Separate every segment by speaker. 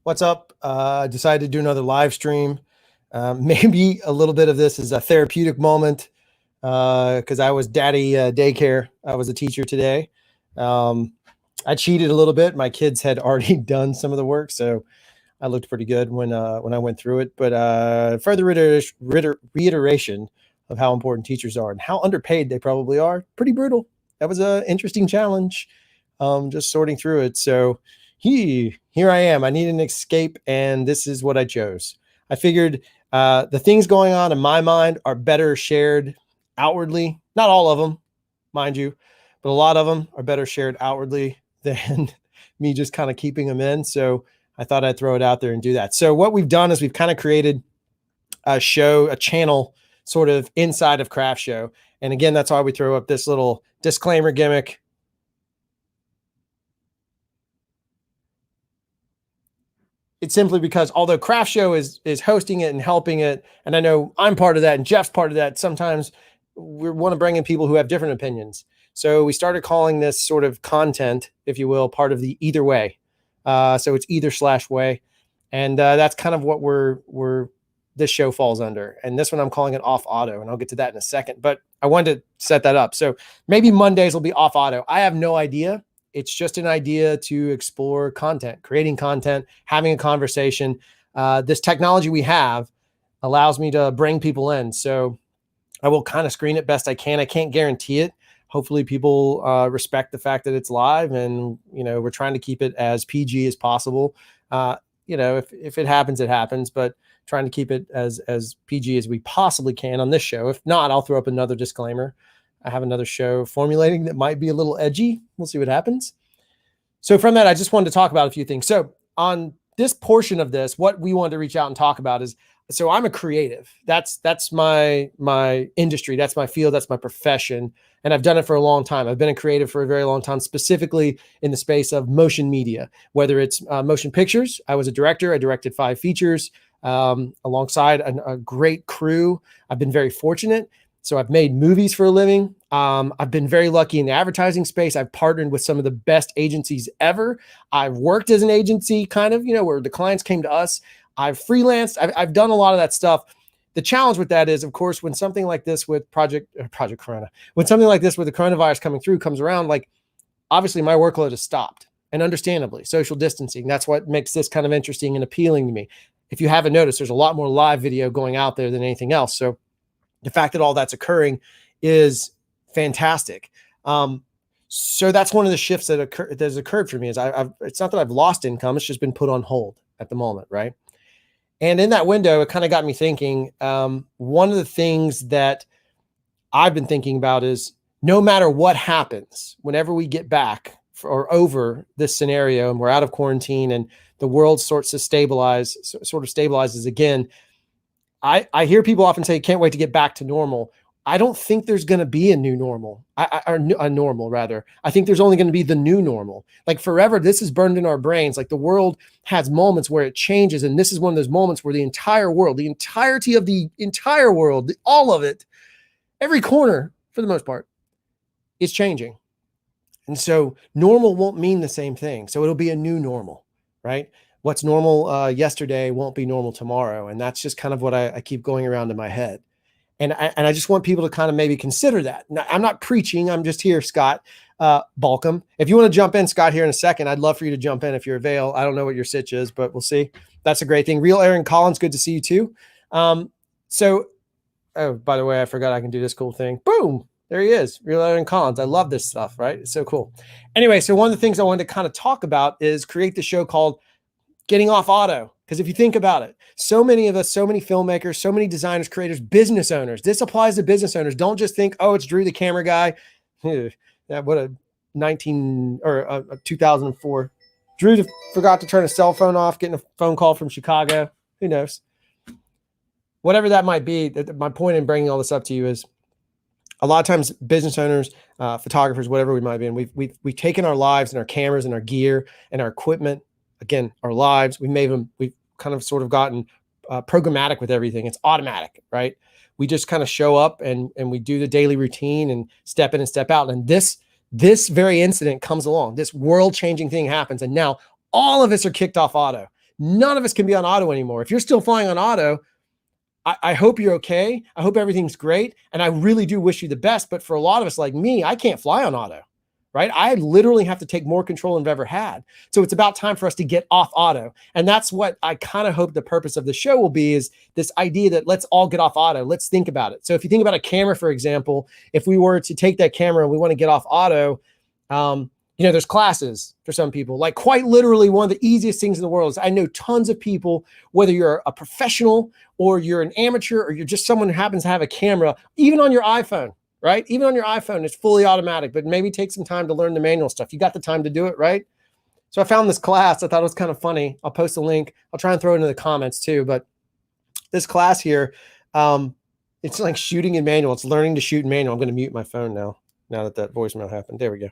Speaker 1: What's up? I decided to do another live stream. Maybe a little bit of this is a therapeutic moment because I was daddy daycare. I was a teacher today. I cheated a little bit. My kids had already done some of the work, so I looked pretty good when I went through it. But further reiteration of how important teachers are and how underpaid they probably are. Pretty brutal. That was an interesting challenge. Just sorting through it. So here I am. I need an escape, and this is what I chose. I figured the things going on in my mind are better shared outwardly. Not all of them, mind you, but a lot of them are better shared outwardly than me just kind of keeping them in. So I thought I'd throw it out there and do that. So what we've done is we've kind of created a channel sort of inside of CRFTSHO. And again, that's why we throw up this little disclaimer gimmick. It's simply because although CRFTSHO is hosting it and helping it, and I know I'm part of that and Jeff's part of that, sometimes we want to bring in people who have different opinions. So we started calling this sort of content, if you will, part of the either way. So it's either/way. And that's kind of what this show falls under. And this one I'm calling it off auto, and I'll get to that in a second. But I wanted to set that up. So maybe Mondays will be off auto. I have no idea. It's just an idea to explore content, creating content, having a conversation. This technology we have allows me to bring people in. So I will kind of screen it best I can. I can't guarantee it. Hopefully people respect the fact that it's live, and, we're trying to keep it as PG as possible. If it happens, it happens, but trying to keep it as PG as we possibly can on this show. If not, I'll throw up another disclaimer. I have another show formulating that might be a little edgy. We'll see what happens. So from that, I just wanted to talk about a few things. So on this portion of this, what we wanted to reach out and talk about is, so I'm a creative. That's my industry. That's my field. That's my profession. And I've done it for a long time. I've been a creative for a very long time, specifically in the space of motion media, whether it's motion pictures. I was a director. I directed 5 features alongside a great crew. I've been very fortunate. So I've made movies for a living. I've been very lucky in the advertising space. I've partnered with some of the best agencies ever. I've worked as an agency kind of, where the clients came to us. I've freelanced. I've done a lot of that stuff. The challenge with that is, of course, when something like this with Project Corona, when something like this with the coronavirus coming through comes around, like obviously my workload has stopped, and understandably, social distancing. That's what makes this kind of interesting and appealing to me. If you haven't noticed, there's a lot more live video going out there than anything else. So the fact that all that's occurring is fantastic. So that's one of the shifts that has occurred for me. Is it's not that I've lost income; it's just been put on hold at the moment, right? And in that window, it kind of got me thinking. One of the things that I've been thinking about is, no matter what happens, whenever we get back or over this scenario and we're out of quarantine and the world sort of stabilizes again. I hear people often say, can't wait to get back to normal. I don't think there's going to be a new normal, a normal rather. I think there's only going to be the new normal. Like forever, this is burned in our brains. Like the world has moments where it changes. And this is one of those moments where the entire world, the entirety of the entire world, all of it, every corner for the most part, is changing. And so normal won't mean the same thing. So it'll be a new normal, right? What's normal yesterday won't be normal tomorrow. And that's just kind of what I keep going around in my head. And I just want people to kind of maybe consider that. Now, I'm not preaching. I'm just here, Scott Balcom. If you want to jump in, Scott, here in a second, I'd love for you to jump in if you're available. I don't know what your sitch is, but we'll see. That's a great thing. Real Aaron Collins, good to see you too. Oh, by the way, I forgot I can do this cool thing. Boom. There he is. Real Aaron Collins. I love this stuff, right? It's so cool. Anyway, so one of the things I wanted to kind of talk about is create the show called Getting Off Auto. Because if you think about it, so many of us, so many filmmakers, so many designers, creators, business owners, this applies to business owners. Don't just think, oh, it's Drew, the camera guy. What a 2004. Drew forgot to turn his cell phone off, getting a phone call from Chicago. Who knows? Whatever that might be, my point in bringing all this up to you is a lot of times business owners, photographers, whatever we might be, and we've taken our lives and our cameras and our gear and our equipment, again, our lives, we've kind of sort of gotten programmatic with everything. It's automatic, right? We just kind of show up and we do the daily routine and step in and step out. And this very incident comes along, this world changing thing happens. And now all of us are kicked off auto. None of us can be on auto anymore. If you're still flying on auto, I hope you're okay. I hope everything's great. And I really do wish you the best. But for a lot of us like me, I can't fly on auto, right? I literally have to take more control than I've ever had. So it's about time for us to get off auto. And that's what I kind of hope the purpose of the show will be, is this idea that let's all get off auto. Let's think about it. So if you think about a camera, for example, if we were to take that camera and we want to get off auto, there's classes for some people. Like, quite literally, one of the easiest things in the world is I know tons of people, whether you're a professional or you're an amateur or you're just someone who happens to have a camera, even on your iPhone, right? Even on your iPhone, it's fully automatic, but maybe take some time to learn the manual stuff. You got the time to do it, right? So I found this class. I thought it was kind of funny. I'll post a link. I'll try and throw it into the comments too. But this class here, it's like shooting in manual. It's learning to shoot in manual. I'm going to mute my phone now that voicemail happened. There we go.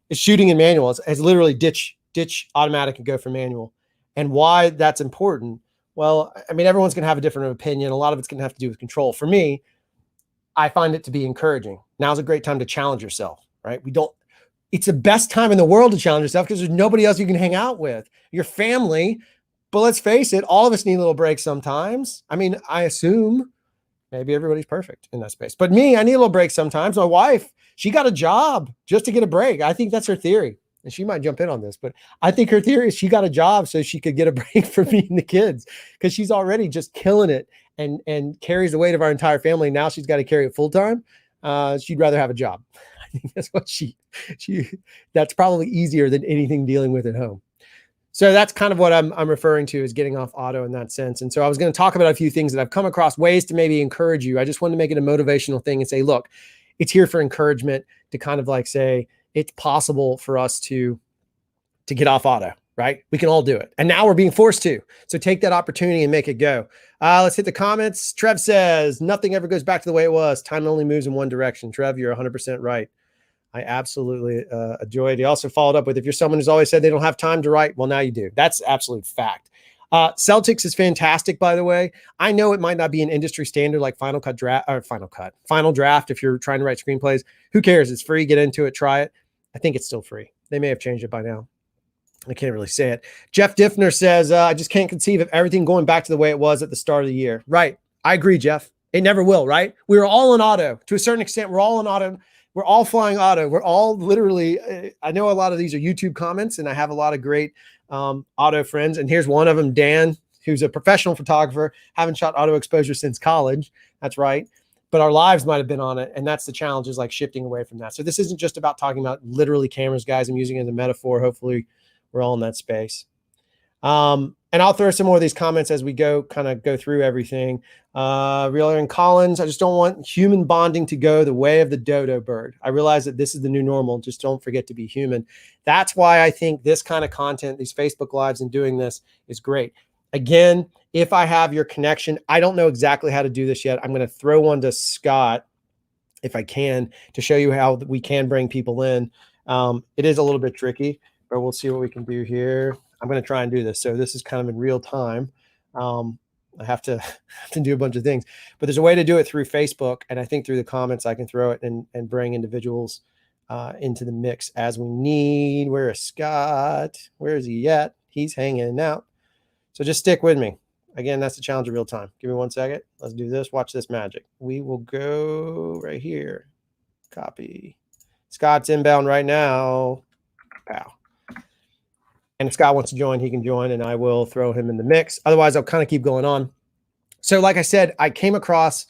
Speaker 1: It's shooting in manual. It's literally ditch automatic and go for manual. And why that's important? Well, I mean, everyone's going to have a different opinion. A lot of it's going to have to do with control. For me, I find it to be encouraging. Now's a great time to challenge yourself, right? It's the best time in the world to challenge yourself because there's nobody else you can hang out with. Your family, but let's face it, all of us need little breaks sometimes. I mean, I assume maybe everybody's perfect in that space. But me, I need a little break sometimes. My wife, she got a job just to get a break. I think that's her theory. And she might jump in on this, but I think her theory is she got a job so she could get a break from me and the kids, because she's already just killing it and carries the weight of our entire family. Now she's got to carry it full time. She'd rather have a job. I think that's what that's probably easier than anything dealing with at home. So that's kind of what I'm referring to, is getting off auto in that sense. And so I was going to talk about a few things that I've come across, ways to maybe encourage you. I just wanted to make it a motivational thing and say, look, it's here for encouragement, to kind of like say it's possible for us to get off auto, right? We can all do it. And now we're being forced to. So take that opportunity and make it go. Let's hit the comments. Trev says, nothing ever goes back to the way it was. Time only moves in one direction. Trev, you're 100% right. I absolutely enjoyed. He also followed up with, if you're someone who's always said they don't have time to write, well, now you do. That's absolute fact. Celtics is fantastic, by the way. I know it might not be an industry standard like Final Draft. If you're trying to write screenplays, who cares? It's free. Get into it. Try it. I think it's still free. They may have changed it by now. I can't really say it. Jeff Diffner says, I just can't conceive of everything going back to the way it was at the start of the year. Right. I agree, Jeff. It never will, right? We were all in auto. To a certain extent, we're all in auto. We're all flying auto. We're all literally, I know a lot of these are YouTube comments, and I have a lot of great auto friends. And here's one of them, Dan, who's a professional photographer, haven't shot auto exposure since college. That's right. But our lives might have been on it. And that's the challenge, is like shifting away from that. So this isn't just about talking about literally cameras, guys. I'm using it as a metaphor. Hopefully we're all in that space. And I'll throw some more of these comments as we go through everything. Reeler and Collins, I just don't want human bonding to go the way of the dodo bird. I realize that this is the new normal. Just don't forget to be human. That's why I think this kind of content, these Facebook Lives and doing this, is great. Again, if I have your connection, I don't know exactly how to do this yet. I'm going to throw one to Scott, if I can, to show you how we can bring people in. It is a little bit tricky, but we'll see what we can do here. I'm going to try and do this. So this is kind of in real time. I have to do a bunch of things, but there's a way to do it through Facebook. And I think through the comments, I can throw it and bring individuals into the mix as we need. Where is Scott? Where is he at? He's hanging out. So just stick with me. Again, that's the challenge of real time. Give me 1 second. Let's do this. Watch this magic. We will go right here. Copy. Scott's inbound right now. Pow. And if Scott wants to join, he can join, and I will throw him in the mix. Otherwise, I'll kind of keep going on. So like I said, I came across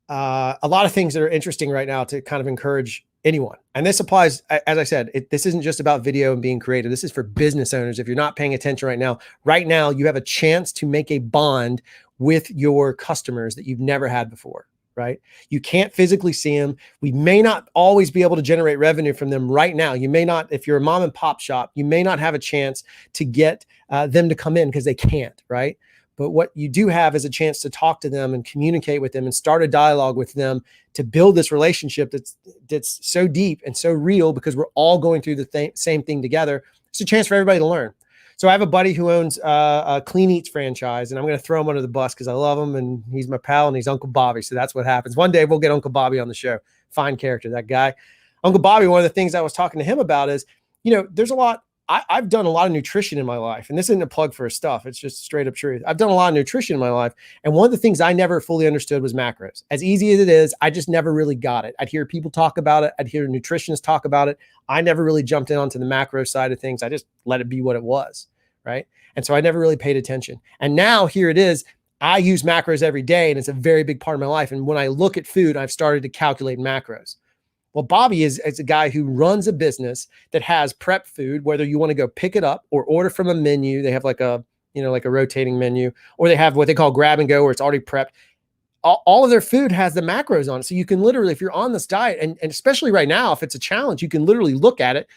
Speaker 1: a lot of things that are interesting right now to kind of encourage anyone. And this applies, as I said, this isn't just about video and being creative. This is for business owners. If you're not paying attention right now, you have a chance to make a bond with your customers that you've never had before. Right? You can't physically see them. We may not always be able to generate revenue from them right now. You may not, if you're a mom and pop shop, you may not have a chance to get them to come in because they can't, right? But what you do have is a chance to talk to them and communicate with them and start a dialogue with them to build this relationship that's so deep and so real, because we're all going through the same thing together. It's a chance for everybody to learn. So I have a buddy who owns a Clean Eats franchise, and I'm going to throw him under the bus because I love him, and he's my pal, and he's Uncle Bobby. So that's what happens. One day we'll get Uncle Bobby on the show. Fine character, that guy. Uncle Bobby, one of the things I was talking to him about is, there's a lot I've done a lot of nutrition in my life, and this isn't a plug for stuff. It's just straight up truth. I've done a lot of nutrition in my life. And one of the things I never fully understood was macros. As easy as it is, I just never really got it. I'd hear people talk about it. I'd hear nutritionists talk about it. I never really jumped in onto the macro side of things. I just let it be what it was. Right. And so I never really paid attention. And now here it is. I use macros every day, and it's a very big part of my life. And when I look at food, I've started to calculate macros. Well, Bobby is a guy who runs a business that has prep food, whether you want to go pick it up or order from a menu. They have like a rotating menu, or they have what they call grab and go, where it's already prepped. All of their food has the macros on it. So you can literally, if you're on this diet, and especially right now, if it's a challenge, you can literally look at it,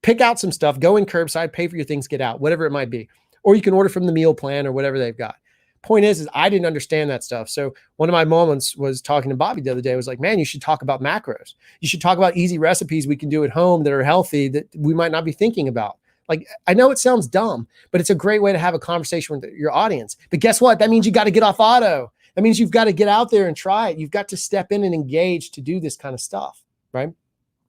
Speaker 1: pick out some stuff, go in curbside, pay for your things, get out, whatever it might be. Or you can order from the meal plan or whatever they've got. Point is I didn't understand that stuff. So one of my moments was talking to Bobby the other day. I was like, man, you should talk about macros. You should talk about easy recipes we can do at home that are healthy that we might not be thinking about. Like, I know it sounds dumb, but it's a great way to have a conversation with your audience. But guess what? That means you got to get off auto. That means you've got to get out there and try it. You've got to step in and engage to do this kind of stuff, right?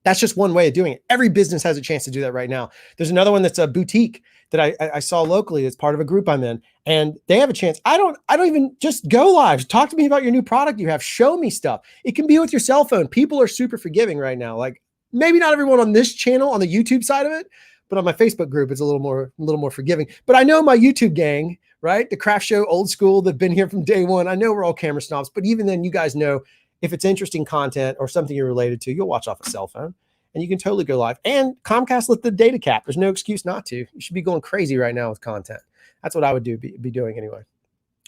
Speaker 1: That's just one way of doing it. Every business has a chance to do that right now. There's another one that's a boutique that I saw locally. It's part of a group I'm in, and they have a chance. I don't even just go live. Talk to me about your new product you have. Show me stuff. It can be with your cell phone. People are super forgiving right now. Like, maybe not everyone on this channel, on the YouTube side of it, but on my Facebook group, it's a little more forgiving. But I know my YouTube gang, right? The Craft Show old school that've been here from day one. I know we're all camera snobs, but even then, you guys know if it's interesting content or something you're related to, you'll watch off a cell phone. And you can totally go live. And Comcast lit the data cap. There's no excuse not to. You should be going crazy right now with content. That's what I would be doing anyway. All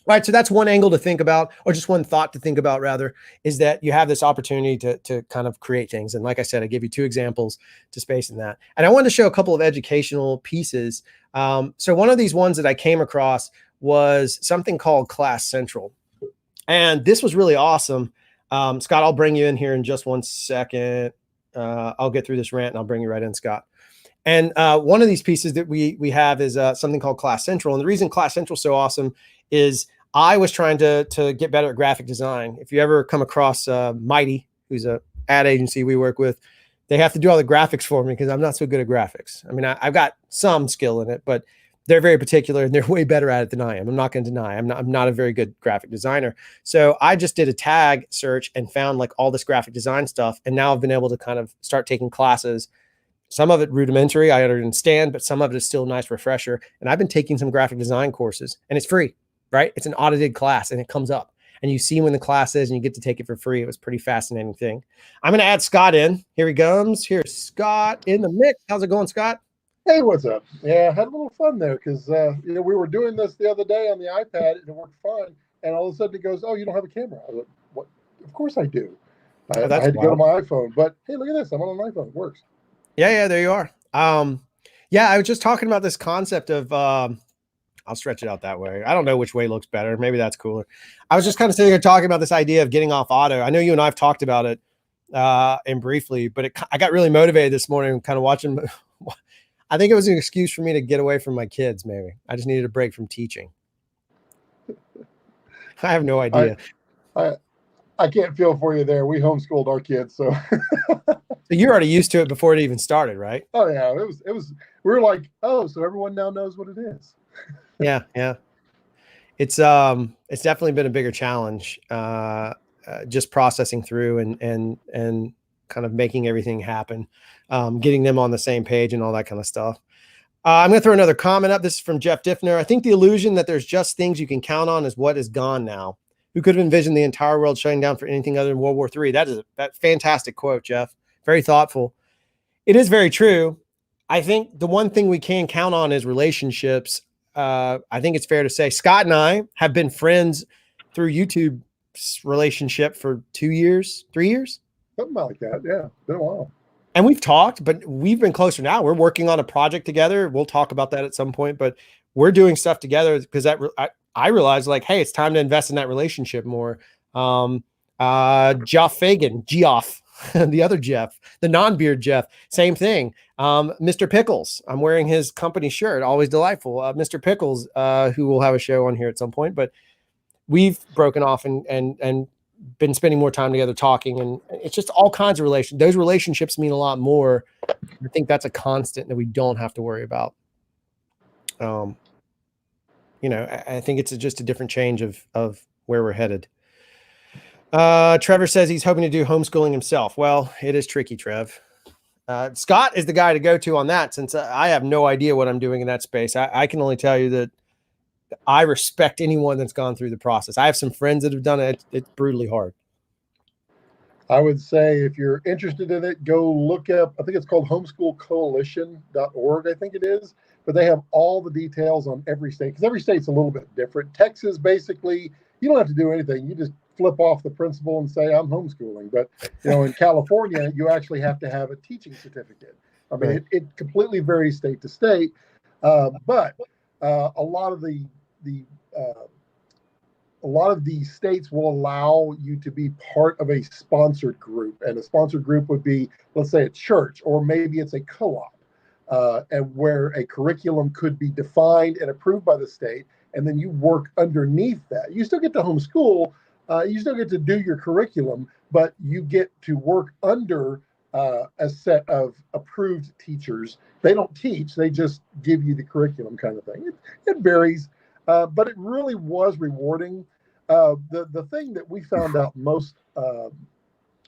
Speaker 1: right, so that's one angle to think about, or just one thought to think about, rather, is that you have this opportunity to kind of create things. And like I said, I gave you 2 examples to space in that. And I wanted to show a couple of educational pieces. So one of these ones that I came across was something called Class Central. And this was really awesome. Scott, I'll bring you in here in just one second. I'll get through this rant and I'll bring you right in, Scott. And one of these pieces that we have is something called Class Central. And the reason Class Central is so awesome is I was trying to get better at graphic design. If you ever come across Mighty, who's a ad agency we work with, they have to do all the graphics for me because I'm not so good at graphics. I mean, I've got some skill in it, but they're very particular and they're way better at it than I am. I'm not going to deny I'm not a very good graphic designer. So I just did a tag search and found like all this graphic design stuff. And now I've been able to kind of start taking classes. Some of it rudimentary, I understand, but some of it is still a nice refresher. And I've been taking some graphic design courses, and it's free, right? It's an audited class and it comes up and you see when the class is and you get to take it for free. It was a pretty fascinating thing. I'm going to add Scott in. Here he comes. Here's Scott in the mix. How's it going, Scott?
Speaker 2: Hey, what's up? Yeah, I had a little fun there because we were doing this the other day on the iPad and it worked fine. And all of a sudden it goes, "Oh, you don't have a camera." I was like, "What? Of course I do." I had to go to my iPhone, but hey, look at this! I'm on an iPhone. It works.
Speaker 1: Yeah, there you are. Yeah, I was just talking about this concept of. I'll stretch it out that way. I don't know which way looks better. Maybe that's cooler. I was just kind of sitting here talking about this idea of getting off auto. I know you and I have talked about it and briefly, but I got really motivated this morning, kind of watching. I think it was an excuse for me to get away from my kids. Maybe I just needed a break from teaching. I have no idea.
Speaker 2: I can't feel for you there. We homeschooled our kids, so.
Speaker 1: So you're already used to it before it even started, right?
Speaker 2: Oh yeah, it was. We were like, oh, so everyone now knows what it is.
Speaker 1: Yeah. It's definitely been a bigger challenge, just processing through and kind of making everything happen, getting them on the same page and all that kind of stuff. I'm going to throw another comment up. This is from Jeff Diffner. I think the illusion that there's just things you can count on is what is gone now. Who could have envisioned the entire world shutting down for anything other than World War III? That is that fantastic quote, Jeff. Very thoughtful. It is very true. I think the one thing we can count on is relationships. I think it's fair to say Scott and I have been friends through YouTube relationship for 2 years, 3 years.
Speaker 2: Something like that. Yeah. Been a while.
Speaker 1: And we've talked, but we've been closer now. We're working on a project together. We'll talk about that at some point, but we're doing stuff together because I realized like, hey, it's time to invest in that relationship more. Geoff Fagan, Geoff, the other Jeff, the non-beard Jeff, same thing. Mr. Pickles, I'm wearing his company shirt, always delightful. Mr. Pickles, who will have a show on here at some point, but we've broken off and been spending more time together talking, and it's just all kinds of those relationships mean a lot more. I think that's a constant that we don't have to worry about. You know, I think it's just a different change of where we're headed. Trevor says he's hoping to do homeschooling himself. Well, it is tricky, Trev. Scott is the guy to go to on that, since I have no idea what I'm doing in that space. I can only tell you that I respect anyone that's gone through the process. I have some friends that have done it. It's brutally hard.
Speaker 2: I would say if you're interested in it, go look up, I think it's called homeschoolcoalition.org, I think it is. But they have all the details on every state, because every state's a little bit different. Texas, basically, you don't have to do anything. You just flip off the principal and say, I'm homeschooling. But, you know, in California, you actually have to have a teaching certificate. I mean, right. it completely varies state to state. But a lot of these states will allow you to be part of a sponsored group. And a sponsored group would be, let's say, a church, or maybe it's a co-op, and where a curriculum could be defined and approved by the state, and then you work underneath that. You still get to homeschool, you still get to do your curriculum, but you get to work under a set of approved teachers. They don't teach, they just give you the curriculum kind of thing. It varies, but it really was rewarding. The thing that we found out most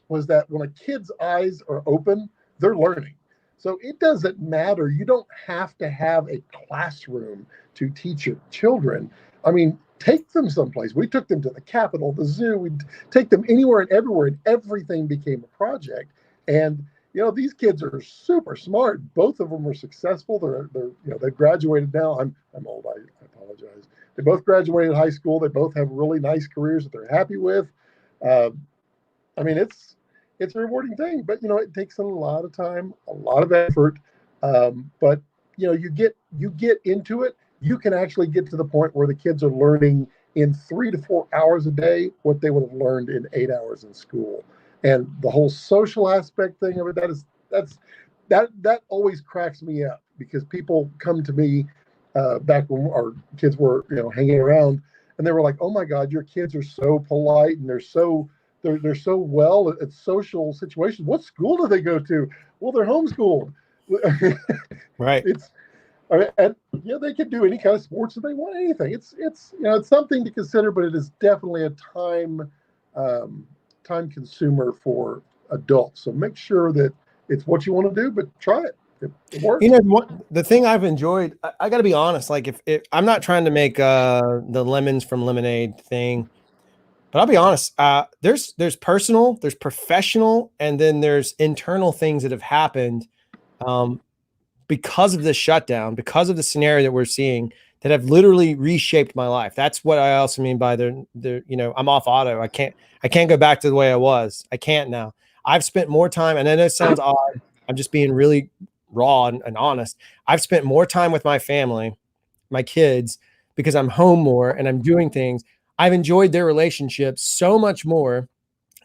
Speaker 2: was that when a kid's eyes are open, they're learning. So it doesn't matter. You don't have to have a classroom to teach your children. I mean, take them someplace. We took them to the Capitol, the zoo. We'd take them anywhere and everywhere, and everything became a project. And you know, these kids are super smart. Both of them were successful. They're you know, they've graduated now. I'm old. I apologize. They both graduated high school. They both have really nice careers that they're happy with. I mean, it's a rewarding thing, but you know, it takes a lot of time, a lot of effort. But you know, you get into it, you can actually get to the point where the kids are learning in 3 to 4 hours a day what they would have learned in 8 hours in school. And the whole social aspect thing of it, that always cracks me up, because people come to me back when our kids were, you know, hanging around, and they were like, "Oh my God, your kids are so polite and they're so well at social situations. What school do they go to?" Well, they're homeschooled.
Speaker 1: Right.
Speaker 2: And you know, they can do any kind of sports that they want, anything. It's you know, it's something to consider, but it is definitely a time consumer for adults. So make sure that it's what you want to do, but try it. It works.
Speaker 1: You know, the thing I've enjoyed, I got to be honest, like if I'm not trying to make the lemons from lemonade thing, but I'll be honest, there's personal, there's professional, and then there's internal things that have happened because of this shutdown, because of the scenario that we're seeing, that have literally reshaped my life. That's what I also mean by the you know, I'm off auto. I can't go back to the way I was. I can't now. I've spent more time, and I know it sounds odd. I'm just being really raw and honest. I've spent more time with my family, my kids, because I'm home more and I'm doing things. I've enjoyed their relationship so much more.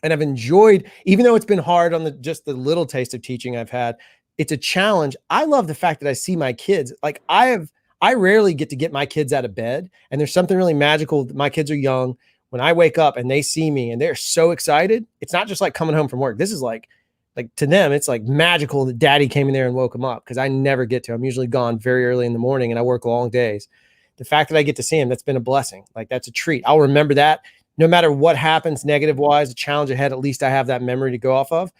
Speaker 1: And I've enjoyed, even though it's been hard on just the little taste of teaching I've had, it's a challenge. I love the fact that I see my kids. Like I rarely get to get my kids out of bed. And there's something really magical. My kids are young. When I wake up and they see me and they're so excited, it's not just like coming home from work. This is like to them, it's like magical that daddy came in there and woke them up, because I never get to. I'm usually gone very early in the morning and I work long days. The fact that I get to see him, that's been a blessing. Like that's a treat. I'll remember that no matter what happens negative wise, the challenge ahead, at least I have that memory to go off of.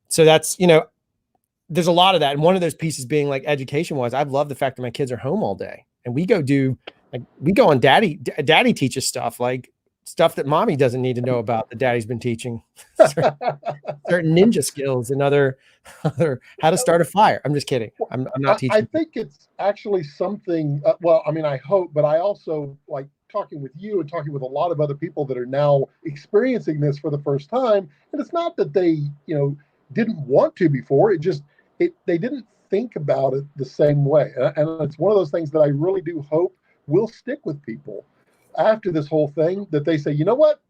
Speaker 1: So that's, you know, there's a lot of that. And one of those pieces being like education wise, I've loved the fact that my kids are home all day and we go on daddy teaches stuff, like stuff that mommy doesn't need to know about that daddy's been teaching. certain ninja skills and other how to start a fire. I'm just kidding. I'm not teaching.
Speaker 2: I think it's actually something, well, I mean, I hope, but I also like talking with you and talking with a lot of other people that are now experiencing this for the first time. And it's not that they, you know, didn't want to before. They didn't think about it the same way. And it's one of those things that I really do hope will stick with people after this whole thing, that they say, you know what?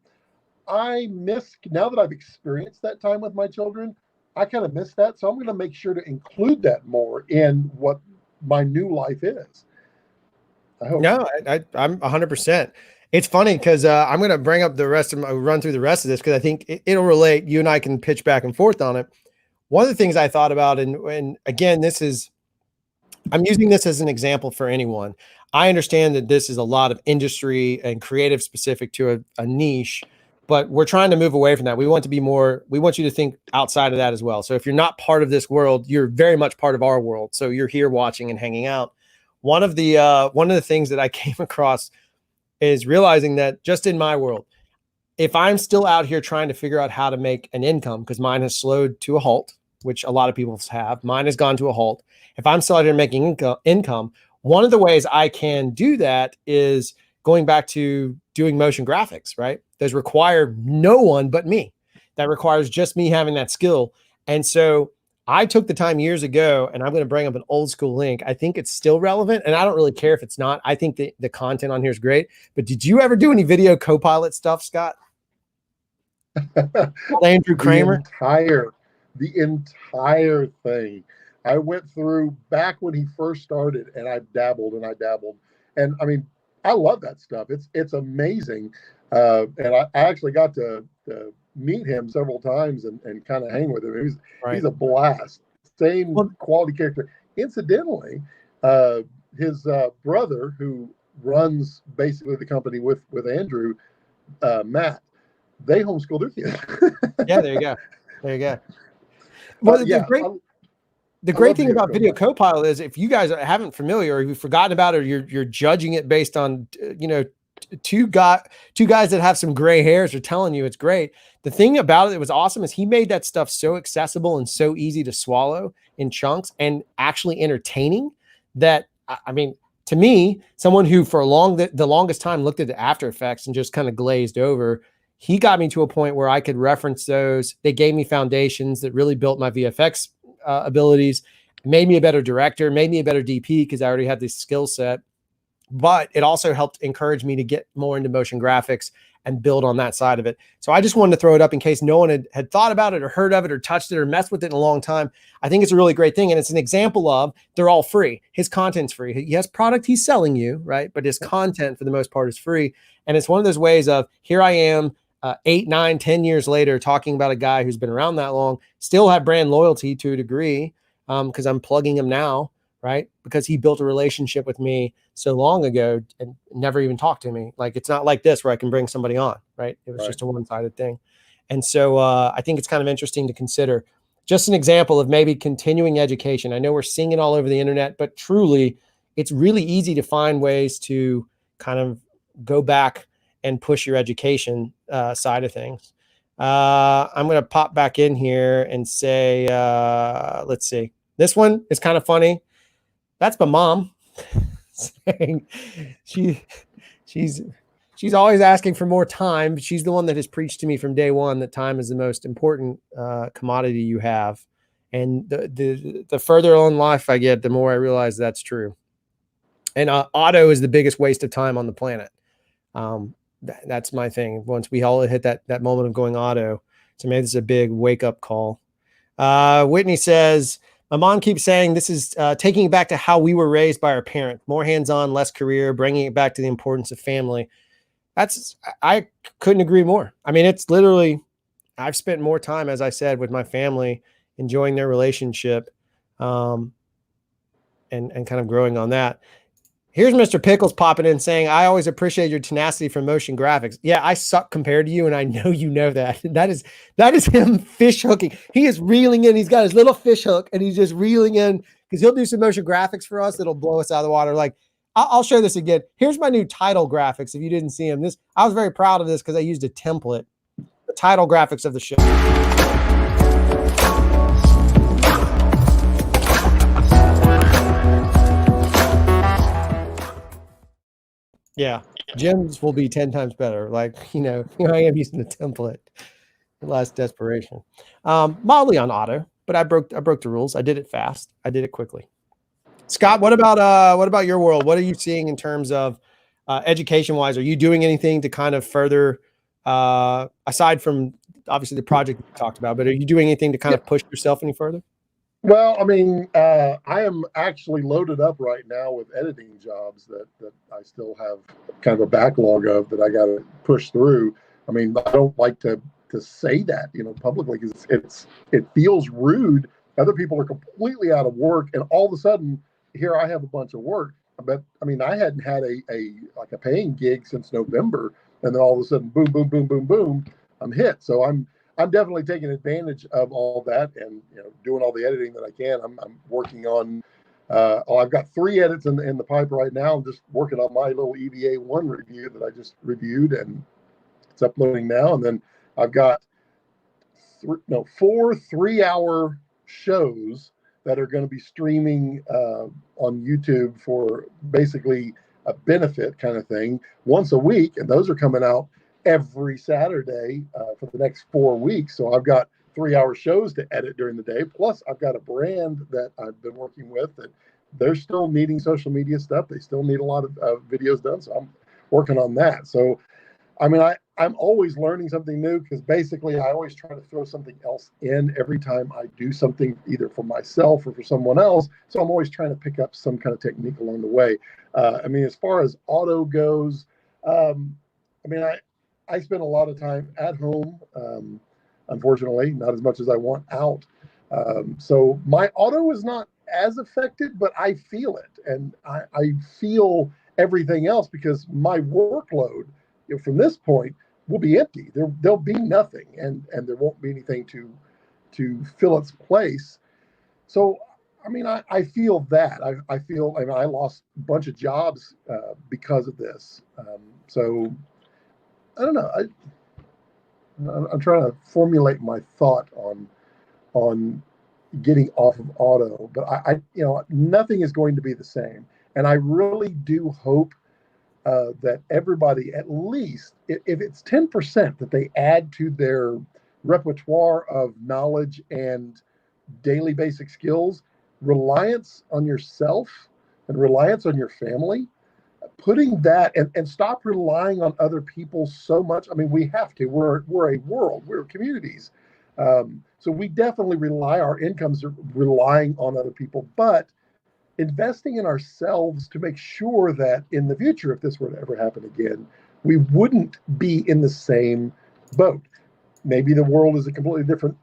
Speaker 2: I miss, now that I've experienced that time with my children, I kind of miss that. So I'm going to make sure to include that more in what my new life is. I hope.
Speaker 1: No, I'm 100%. It's funny because I'm going to bring up run through the rest of this because I think it'll relate. You and I can pitch back and forth on it. One of the things I thought about, and again, I'm using this as an example for anyone. I understand that this is a lot of industry and creative specific to a niche, but we're trying to move away from that. We want you to think outside of that as well. So if you're not part of this world, you're very much part of our world. So you're here watching and hanging out. One of the things that I came across is realizing that just in my world, if I'm still out here trying to figure out how to make an income, because mine has slowed to a halt, which a lot of people have, mine has gone to a halt. If I'm still out here making income, one of the ways I can do that is going back to doing motion graphics, right? Those require no one but me. That requires just me having that skill. And so I took the time years ago, and I'm going to bring up an old school link. I think it's still relevant, and I don't really care if it's not. I think the content on here is great. But did you ever do any video Copilot stuff, Scott? Andrew Kramer?
Speaker 2: The entire thing. I went through back when he first started, and I dabbled. And I mean, I love that stuff. It's amazing. And I actually got to meet him several times and kind of hang with him. He's a blast. Same quality character. Incidentally, his brother, who runs basically the company with Andrew, Matt, they homeschooled their kids.
Speaker 1: Yeah, there you go. Well, the great thing about Video Copilot is if you guys haven't familiar or you've forgotten about it, or you're judging it based on, two guys that have some gray hairs are telling you it's great. The thing about it that was awesome is he made that stuff so accessible and so easy to swallow in chunks and actually entertaining that, I mean, to me, someone who for the longest time looked at the After Effects and just kind of glazed over, he got me to a point where I could reference those. They gave me foundations that really built my VFX abilities, made me a better director, made me a better DP because I already had this skill set. But it also helped encourage me to get more into motion graphics and build on that side of it. So I just wanted to throw it up in case no one had thought about it or heard of it or touched it or messed with it in a long time. I think it's a really great thing. And it's an example of they're all free. His content's free. He has product he's selling you, right? But his content for the most part is free. And it's one of those ways of here I am 8, 9, 10 years later talking about a guy who's been around that long, still have brand loyalty to a degree because I'm plugging him now, right? Because he built a relationship with me so long ago and never even talked to me. Like, it's not like this where I can bring somebody on, right? It was just a one-sided thing. And so I think it's kind of interesting to consider. Just an example of maybe continuing education. I know we're seeing it all over the internet, but truly it's really easy to find ways to kind of go back and push your education side of things. I'm going to pop back in here and say, let's see. This one is kind of funny. That's my mom saying she's always asking for more time. She's the one that has preached to me from day one that time is the most important commodity you have. And the further on life I get, the more I realize that's true. And auto is the biggest waste of time on the planet. That's my thing. Once we all hit that moment of going auto, to me, this is a big wake up call. Whitney says, my mom keeps saying this is taking it back to how we were raised by our parents, more hands-on, less career, bringing it back to the importance of family. I couldn't agree more. I mean, it's literally, I've spent more time, as I said, with my family, enjoying their relationship, and kind of growing on that. Here's Mr. Pickles popping in saying, I always appreciate your tenacity for motion graphics. Yeah, I suck compared to you, and I know you know that. That is him fish hooking. He is reeling in. He's got his little fish hook, and he's just reeling in because he'll do some motion graphics for us that'll blow us out of the water. Like, I'll show this again. Here's my new title graphics. If you didn't see him, I was very proud of this because I used a template. The title graphics of the show. Yeah, Jim's will be 10 times better. Like, here I am using the template. Last desperation. Mildly on auto, but I broke the rules. I did it fast. I did it quickly. Scott, what about your world? What are you seeing in terms of education wise? Are you doing anything to kind of further, aside from obviously the project we talked about, but are you doing anything to kind of push yourself any further?
Speaker 2: Well, I mean, I am actually loaded up right now with editing jobs that I still have kind of a backlog of that I got to push through. I mean, I don't like to say that, publicly, because it feels rude. Other people are completely out of work, and all of a sudden, here I have a bunch of work. But I mean, I hadn't had a paying gig since November, and then all of a sudden, boom, boom, boom, boom, boom, I'm hit. So I'm definitely taking advantage of all that, and doing all the editing that I can. I'm working on. I've got 3 edits in the pipe right now. I'm just working on my little EVA1 review that I just reviewed, and it's uploading now. And then I've got 4 3-hour shows that are going to be streaming on YouTube for basically a benefit kind of thing once a week, and those are coming out every Saturday for the next 4 weeks. So I've got 3-hour shows to edit during the day. Plus, I've got a brand that I've been working with that they're still needing social media stuff. They still need a lot of videos done. So I'm working on that. So, I mean, I'm always learning something new, because basically I always try to throw something else in every time I do something, either for myself or for someone else. So I'm always trying to pick up some kind of technique along the way. I mean, as far as auto goes, I mean, I spend a lot of time at home, unfortunately, not as much as I want out. So my auto is not as affected, but I feel it. And I feel everything else, because my workload, from this point, will be empty. There'll be nothing, and there won't be anything to fill its place. So, I mean, I feel that. I feel, I mean, I lost a bunch of jobs because of this. So I don't know. I'm trying to formulate my thought on getting off of auto, but nothing is going to be the same. And I really do hope that everybody, at least if it's 10% that they add to their repertoire of knowledge and daily basic skills, reliance on yourself and reliance on your family, putting that, and stop relying on other people so much. I mean, we have to. We're a world. We're communities. So we definitely our incomes are relying on other people, but investing in ourselves to make sure that in the future, if this were to ever happen again, we wouldn't be in the same boat. Maybe the world is a completely different,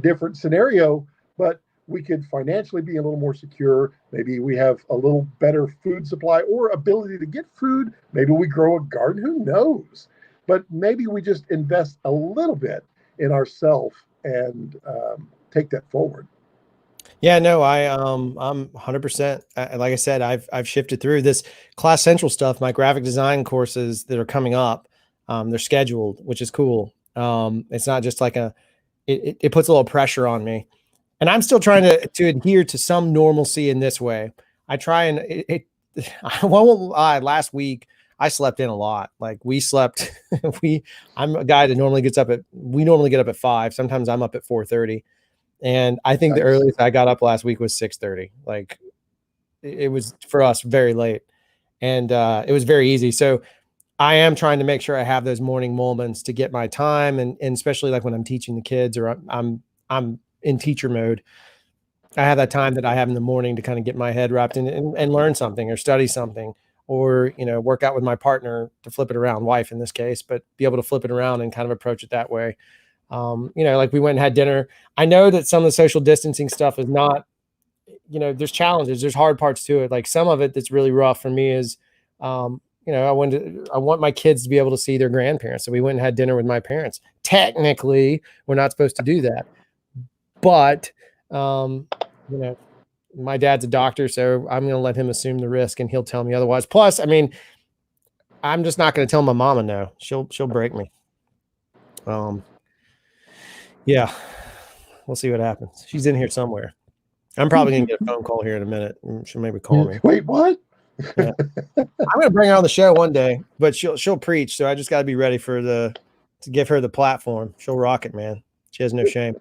Speaker 2: different scenario, but we could financially be a little more secure. Maybe we have a little better food supply or ability to get food. Maybe we grow a garden. Who knows? But maybe we just invest a little bit in ourselves and take that forward.
Speaker 1: Yeah, no, I'm 100%. Like I said, I've shifted through this Class Central stuff. My graphic design courses that are coming up, they're scheduled, which is cool. It's not just like it puts a little pressure on me, and I'm still trying to adhere to some normalcy in this way. I try and I won't lie, last week I slept in a lot. Like we slept, I'm a guy that normally we normally get up at 5. Sometimes I'm up at 4:30. And I think the earliest I got up last week was 6:30. Like it was for us very late, and it was very easy. So I am trying to make sure I have those morning moments to get my time, and especially like when I'm teaching the kids or I'm in teacher mode, I have that time that I have in the morning to kind of get my head wrapped in and learn something or study something, or work out with my partner to flip it around, wife in this case, but be able to flip it around and kind of approach it that way. Like we went and had dinner. I know that some of the social distancing stuff is not, there's challenges, there's hard parts to it. Like some of it that's really rough for me is, I want my kids to be able to see their grandparents. So we went and had dinner with my parents. Technically, we're not supposed to do that, but, my dad's a doctor, so I'm going to let him assume the risk and he'll tell me otherwise. Plus, I mean, I'm just not going to tell my mama no. She'll break me. Yeah, we'll see what happens. She's in here somewhere. I'm probably gonna get a phone call here in a minute. She'll maybe call me.
Speaker 2: Wait, what?
Speaker 1: Yeah. I'm gonna bring her on the show one day, but she'll preach. So I just got to be ready to give her the platform. She'll rock it, man. She has no shame.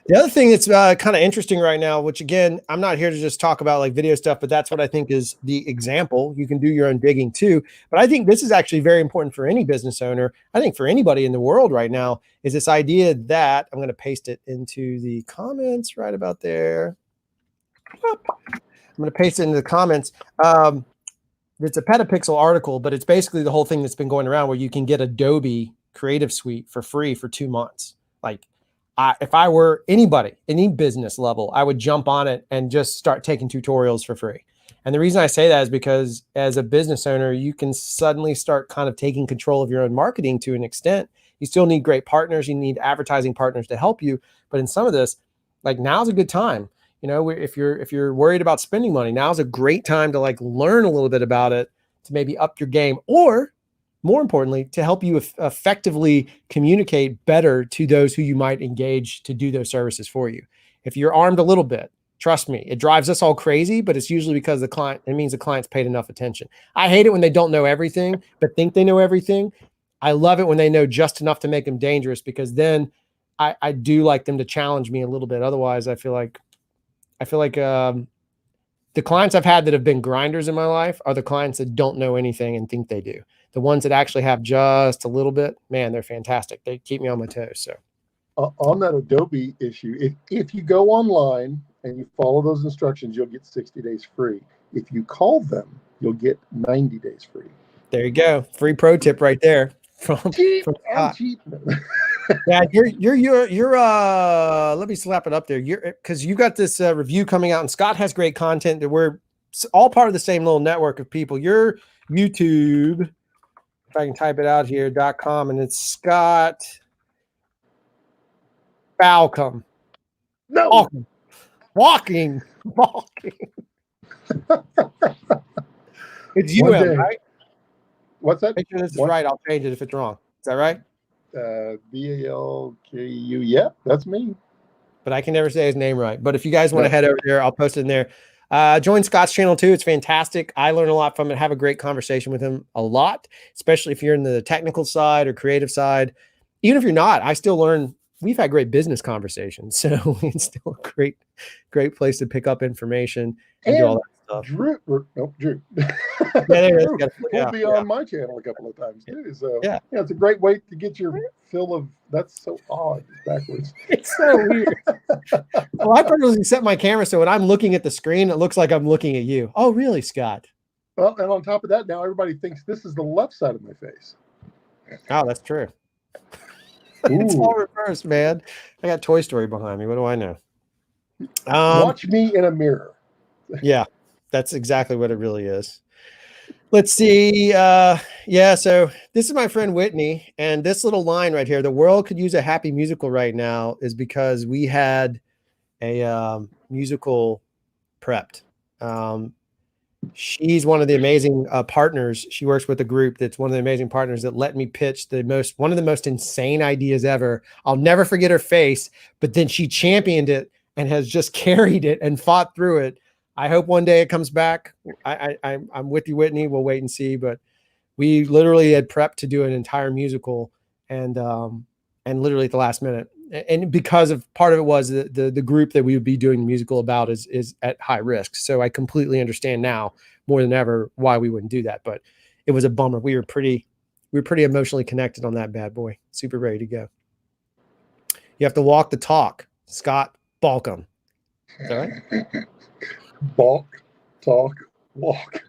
Speaker 1: The other thing that's kind of interesting right now, which again, I'm not here to just talk about like video stuff, but that's what I think is the example. You can do your own digging too. But I think this is actually very important for any business owner. I think for anybody in the world right now is this idea that I'm going to paste it into the comments right about there. I'm going to paste it into the comments. It's a Petapixel article, but it's basically the whole thing that's been going around where you can get Adobe Creative Suite for free for 2 months. Like, if I were anybody, any business level, I would jump on it and just start taking tutorials for free. And the reason I say that is because as a business owner, you can suddenly start kind of taking control of your own marketing to an extent. You still need great partners. You need advertising partners to help you. But in some of this, like, now's a good time. You know, if you're worried about spending money, now's a great time to like learn a little bit about it, to maybe up your game, or more importantly, to help you effectively communicate better to those who you might engage to do those services for you. If you're armed a little bit, trust me, it drives us all crazy, but it's usually because it means the client's paid enough attention. I hate it when they don't know everything, but think they know everything. I love it when they know just enough to make them dangerous, because then I do like them to challenge me a little bit. Otherwise, I feel like the clients I've had that have been grinders in my life are the clients that don't know anything and think they do. The ones that actually have just a little bit, man, they're fantastic. They keep me on my toes. So
Speaker 2: on that Adobe issue, if you go online and you follow those instructions, you'll get 60 days free. If you call them, you'll get 90 days free.
Speaker 1: There you go. Free pro tip right there from Scott.
Speaker 2: Cheap.
Speaker 1: Yeah, you're let me slap it up there. Because you got this review coming out, and Scott has great content that we're all part of the same little network of people. Your YouTube, if I can type it out here, .com, and it's Scott Balcom.
Speaker 2: No.
Speaker 1: Walking. It's UM, right?
Speaker 2: What's that?
Speaker 1: Make sure this is right. I'll change it if it's wrong. Is that right?
Speaker 2: BALKU. Yeah, that's me.
Speaker 1: But I can never say his name right. But if you guys want to head over there, I'll post it in there. Join Scott's channel too. It's fantastic. I learn a lot from it. Have a great conversation with him a lot, especially if you're in the technical side or creative side. Even if you're not, I still learn. We've had great business conversations, so it's still a great place to pick up information and do all that stuff.
Speaker 2: Drew.
Speaker 1: Drew
Speaker 2: will be on my channel a couple of times too. So yeah, it's a great way to get your fill of. That's so odd. Backwards.
Speaker 1: It's so weird. Well, I purposely set my camera so when I'm looking at the screen, it looks like I'm looking at you. Oh, really, Scott?
Speaker 2: Well, and on top of that, now everybody thinks this is the left side of my face.
Speaker 1: Oh, that's true. It's all reversed, man. I got Toy Story behind me. What do I know?
Speaker 2: Watch me in a mirror.
Speaker 1: Yeah, that's exactly what it really is. Let's see. Yeah, so this is my friend Whitney, and this little line right here, the world could use a happy musical right now, is because we had a musical prepped. She's one of the amazing partners. She works with a group that's one of the amazing partners that let me pitch one of the most insane ideas ever. I'll never forget her face, but then she championed it and has just carried it and fought through it. I hope one day it comes back. I'm with you, Whitney. We'll wait and see. But we literally had prepped to do an entire musical, and literally at the last minute. And because of part of it was the group that we would be doing the musical about is at high risk. So I completely understand now more than ever why we wouldn't do that. But it was a bummer. We were pretty emotionally connected on that bad boy. Super ready to go. You have to walk the talk, Scott Balcom. Is that right?
Speaker 2: Balk, talk, walk,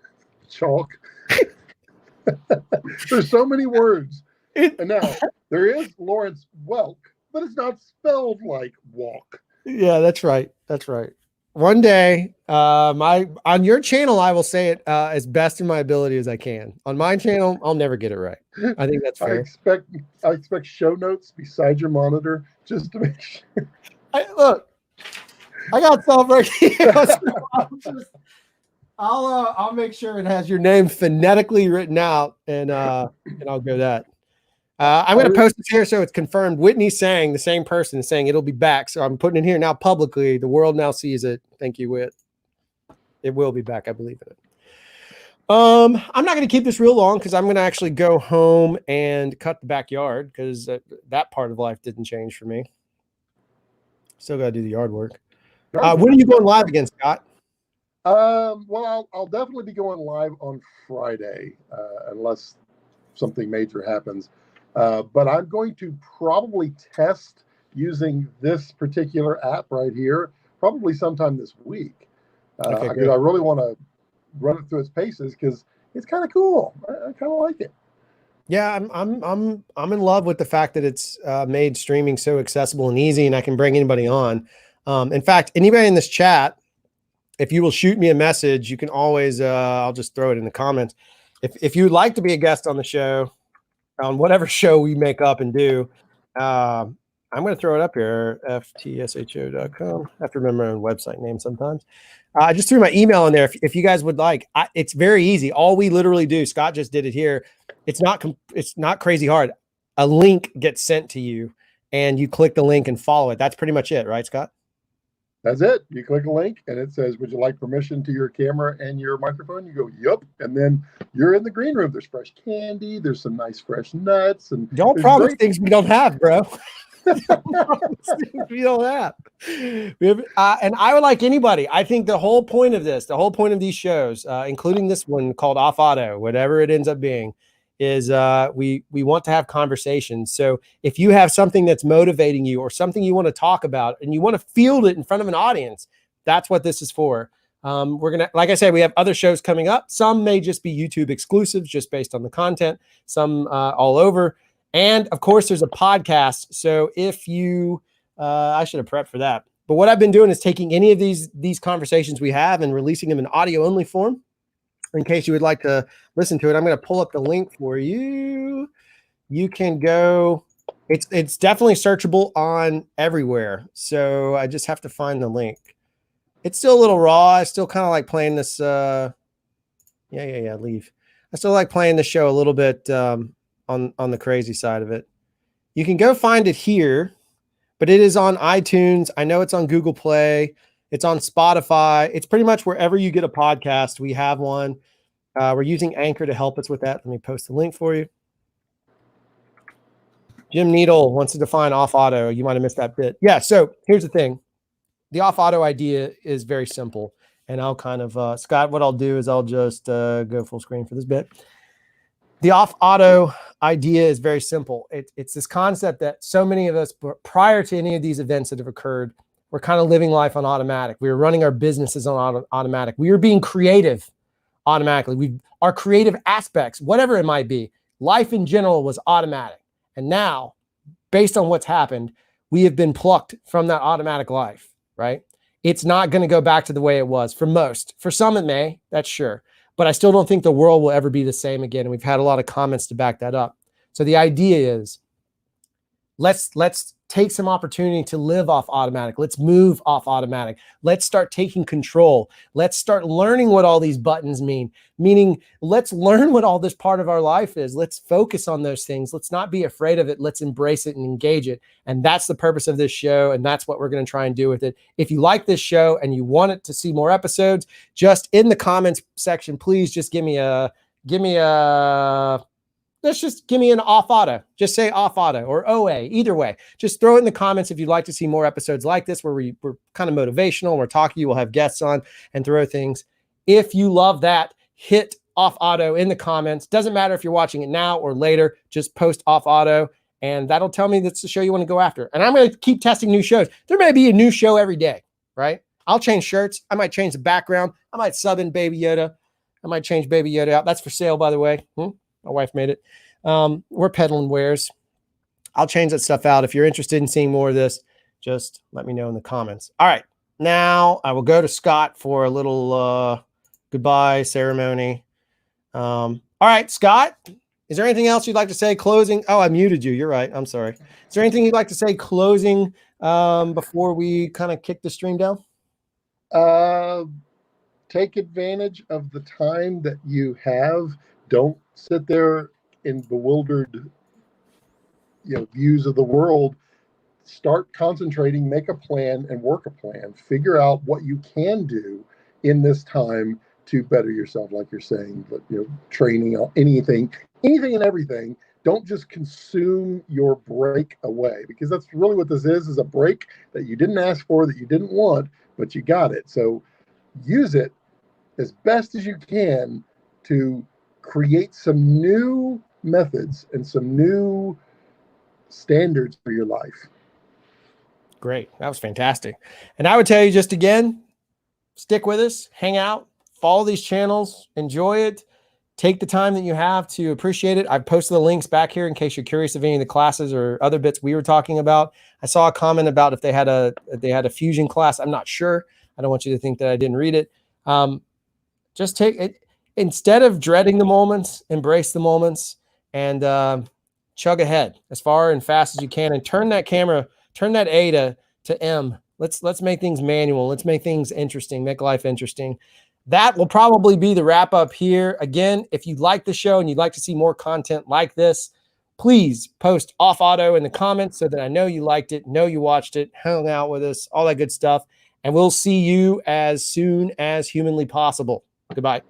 Speaker 2: chalk. There's so many words. And now there is Lawrence Welk, but it's not spelled like walk.
Speaker 1: Yeah, that's right. That's right. One day, on your channel, I will say it as best in my ability as I can. On my channel, I'll never get it right. I think that's fair.
Speaker 2: I expect show notes beside your monitor just to make sure.
Speaker 1: Look, I got stuff right here. I'll make sure it has your name phonetically written out, and I'll go that. I'm going to post this here so it's confirmed. Whitney saying, the same person is saying it'll be back. So I'm putting it here now publicly. The world now sees it. Thank you, Whit. It will be back. I believe in it. I'm not going to keep this real long because I'm going to actually go home and cut the backyard because that part of life didn't change for me. Still got to do the yard work. When are you going live again, Scott?
Speaker 2: Well, I'll definitely be going live on Friday, unless something major happens. But I'm going to probably test using this particular app right here, probably sometime this week.
Speaker 1: Okay,
Speaker 2: because I really want to run it through its paces because it's kind of cool. I kind of like it.
Speaker 1: Yeah, I'm in love with the fact that it's made streaming so accessible and easy, and I can bring anybody on. In fact, anybody in this chat, if you will shoot me a message, you can always, I'll just throw it in the comments. If you'd like to be a guest on the show, on whatever show we make up and do, I'm going to throw it up here, FTSHO.com. I have to remember my own website name sometimes. I just threw my email in there. If you guys would like, it's very easy. All we literally do, Scott just did it here. It's not crazy hard. A link gets sent to you and you click the link and follow it. That's pretty much it, right, Scott?
Speaker 2: That's it. You click a link and it says, would you like permission to your camera and your microphone? You go, yep. And then you're in the green room. There's fresh candy. There's some nice fresh nuts. And
Speaker 1: don't promise things we don't have, bro. We don't have. And I would like anybody. I think the whole point of this, the whole point of these shows, including this one called Off Auto, whatever it ends up being, is we want to have conversations. So if you have something that's motivating you or something you want to talk about and you want to field it in front of an audience, that's what this is for. We're going to, like I said, we have other shows coming up. Some may just be YouTube exclusives just based on the content, some all over. And of course there's a podcast. So if you, I should have prepped for that. But what I've been doing is taking any of these conversations we have and releasing them in audio only form. In case you would like to listen to it, I'm going to pull up the link for you. You can go. It's definitely searchable on everywhere. So I just have to find the link. It's still a little raw. I still kind of like playing this. Leave. I still like playing the show a little bit on the crazy side of it. You can go find it here, but it is on iTunes. I know it's on Google Play. It's on Spotify. It's pretty much wherever you get a podcast. We have one. We're using Anchor to help us with that. Let me post the link for you. Jim Needle wants to define off auto. You might have missed that bit. Yeah. So here's the thing. The off auto idea is very simple. And I'll kind of, Scott, what I'll do is I'll just go full screen for this bit. The off auto idea is very simple. It's this concept that so many of us, prior to any of these events that have occurred, we're kind of living life on automatic. We were running our businesses on automatic. We were being creative automatically. Our creative aspects, whatever it might be, life in general was automatic. And now, based on what's happened, we have been plucked from that automatic life, right? It's not going to go back to the way it was for most. For some, it may, that's sure. But I still don't think the world will ever be the same again. And we've had a lot of comments to back that up. So the idea is, let's take some opportunity to live off automatic. Let's move off automatic. Let's start taking control. Let's start learning what all these buttons mean, meaning let's learn what all this part of our life is. Let's focus on those things. Let's not be afraid of it. Let's embrace it and engage it. And that's the purpose of this show. And that's what we're going to try and do with it. If you like this show and you want it to see more episodes, just in the comments section, please just give me an off auto. Just say off auto or OA, either way. Just throw it in the comments if you'd like to see more episodes like this, where we're kind of motivational. We're talking, we'll have guests on and throw things. If you love that, hit off auto in the comments. Doesn't matter if you're watching it now or later, just post off auto and that'll tell me that's the show you want to go after. And I'm going to keep testing new shows. There may be a new show every day, right? I'll change shirts. I might change the background. I might sub in Baby Yoda. I might change Baby Yoda out. That's for sale, by the way. My wife made it. We're peddling wares. I'll change that stuff out. If you're interested in seeing more of this, just let me know in the comments. All right. Now I will go to Scott for a little goodbye ceremony. All right, Scott, is there anything else you'd like to say closing? Oh, I muted you. You're right. I'm sorry. Is there anything you'd like to say closing before we kind of kick the stream down?
Speaker 2: Take advantage of the time that you have. Don't sit there in bewildered, views of the world. Start concentrating, make a plan and work a plan. Figure out what you can do in this time to better yourself, like you're saying, but training, anything and everything don't just consume your break away, because that's really what this is a break that you didn't ask for, that you didn't want, but you got it. So use it as best as you can to create some new methods and some new standards for your life.
Speaker 1: Great. That was fantastic. And I would tell you, just again, stick with us, hang out, follow these channels, enjoy it. Take the time that you have to appreciate it. I've posted the links back here in case you're curious of any of the classes or other bits we were talking about. I saw a comment about if they had a fusion class. I'm not sure. I don't want you to think that I didn't read it. Just take it, instead of dreading the moments, embrace the moments, and chug ahead as far and fast as you can, and turn that A to M. Let's make things manual. Let's make things interesting, make life interesting. That will probably be the wrap up here. Again, if you like the show and you'd like to see more content like this, please post off auto in the comments so that I know you liked it, know you watched it, hung out with us, all that good stuff. And we'll see you as soon as humanly possible. Goodbye.